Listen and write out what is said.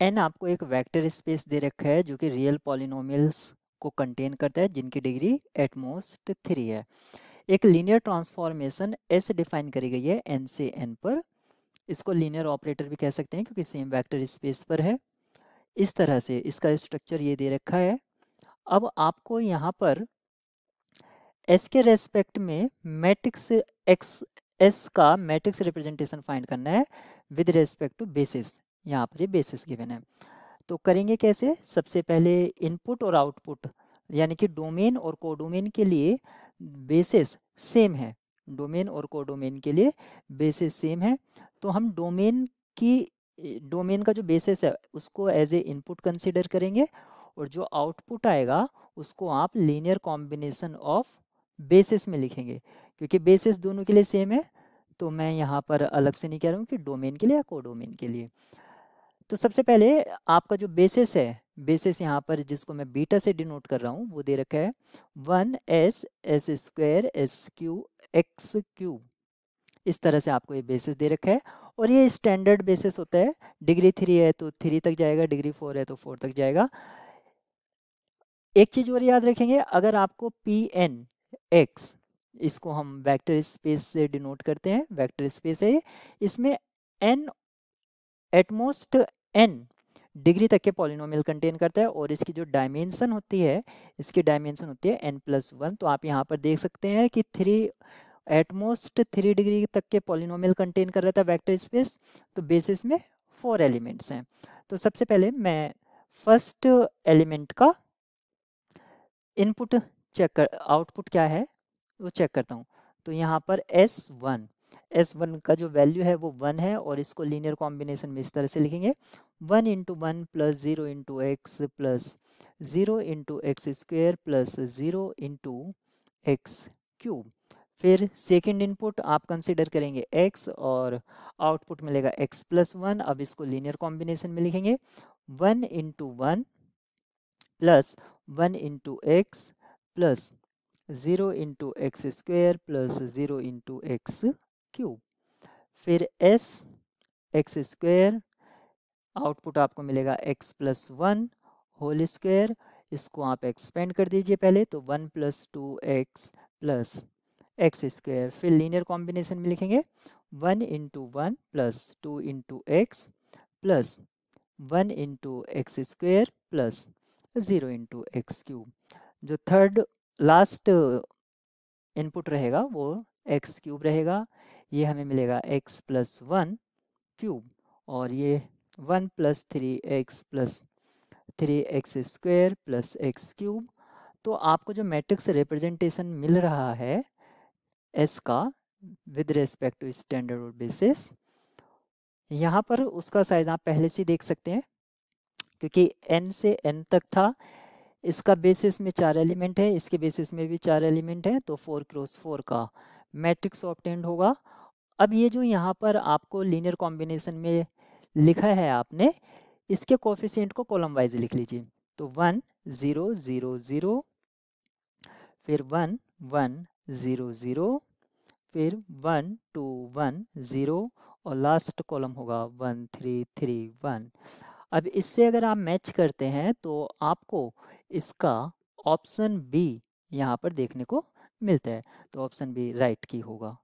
N आपको एक vector space दे रखा है जो कि रियल पॉलिनोमियल्स को कंटेन करता है जिनकी डिग्री एटमोस्ट 3 है। एक लीनियर ट्रांसफॉर्मेशन एस डिफाइन करी गई है एन से एन पर। इसको लीनियर ऑपरेटर भी कह सकते हैं क्योंकि सेम वेक्टर स्पेस पर है। इस तरह से इसका स्ट्रक्चर ये दे रखा है। अब आपको यहाँ पर एस के रेस्पेक्ट में मैट्रिक्स एक्स एस का मैट्रिक्स रिप्रेजेंटेशन फाइंड करना है विद रेस्पेक्ट टू बेसिस। यहाँ पर ये बेसिस गिवन है। तो करेंगे कैसे? सबसे पहले इनपुट और आउटपुट यानी कि डोमेन और कोडोमेन के लिए बेसिस सेम है। डोमेन और कोडोमेन के लिए बेसिस सेम है। तो हम डोमेन का जो बेसिस है उसको एज ए इनपुट कंसीडर करेंगे और जो आउटपुट आएगा उसको आप लीनियर कॉम्बिनेशन ऑफ बेसिस में लिखेंगे क्योंकि बेसिस दोनों के लिए सेम है। तो मैं यहाँ पर अलग से नहीं कह रहा हूँ कि डोमेन के लिए या कोडोमेन के लिए। तो सबसे पहले आपका जो बेसिस है, बेसिस यहाँ पर जिसको मैं बीटा से डिनोट कर रहा हूँ वो दे रखा है 1s(s)² s³ इस तरह से आपको ये बेसिस दे रखा है। और ये स्टैंडर्ड बेसिस होता है। डिग्री 3 है तो 3 तक जाएगा, डिग्री 4 है तो 4 तक जाएगा। एक चीज और याद रखेंगे, अगर आपको Pn x, इसको हम वेक्टर स्पेस से डिनोट करते हैं, वेक्टर स्पेस है ये, इसमें n एटमोस्ट n डिग्री तक के पॉलिनोमियल कंटेन करता है और इसकी जो डायमेंशन होती है, इसकी डायमेंशन होती है n+1। तो आप यहाँ पर देख सकते हैं कि एटमोस्ट 3 डिग्री तक के पॉलिनोमियल कंटेन कर रहा था वेक्टर स्पेस। तो बेसिस में 4 एलिमेंट्स हैं। तो सबसे पहले मैं फर्स्ट एलिमेंट का इनपुट चेक कर, आउटपुट क्या है वो चेक करता हूँ। तो यहाँ पर S1 का जो वैल्यू है वो 1 है और इसको लीनियर कॉम्बिनेशन में इस तरह से लिखेंगे 1 × 1 + 0 × x + 0 × x² + 0 × x³। फिर सेकेंड इनपुट आप कंसिडर करेंगे x और आउटपुट मिलेगा x+1। अब इसको लीनियर कॉम्बिनेशन में लिखेंगे 1 × 1 + 1 × x + 0 × x² + 0 × x³। फिर x² आउटपुट आपको मिलेगा x+1 होल स्क्वायर। इसको आप एक्सपेंड कर दीजिए पहले, तो 1 + 2x + x²। फिर लीनियर कॉम्बिनेशन में लिखेंगे 1 × 1 + 2 × x + 1 × x² + 0 × x³। जो थर्ड लास्ट इनपुट रहेगा वो x³ रहेगा। ये हमें मिलेगा x+1³ और ये 1 + 3x + 3x² + x³। तो आपको जो मैट्रिक्स रिप्रेजेंटेशन मिल रहा है S का with respect to standard basis, यहाँ पर उसका साइज आप पहले से देख सकते हैं क्योंकि n से n तक था। इसका बेसिस में 4 एलिमेंट है, इसके बेसिस में भी 4 एलिमेंट है, तो 4x4 का मैट्रिक्स ऑब्टेन्ड होगा। अब ये जो यहाँ पर आपको लीनियर कॉम्बिनेशन में लिखा है आपने, इसके कोफिशिएंट को कॉलम वाइज लिख लीजिए। तो 1 0 0 0, फिर 1 1 0 0, फिर 1 2 1 0 और लास्ट कॉलम होगा 1 3 3 1। अब इससे अगर आप मैच करते हैं तो आपको इसका ऑप्शन बी यहाँ पर देखने को मिलता है। तो ऑप्शन बी राइट की होगा।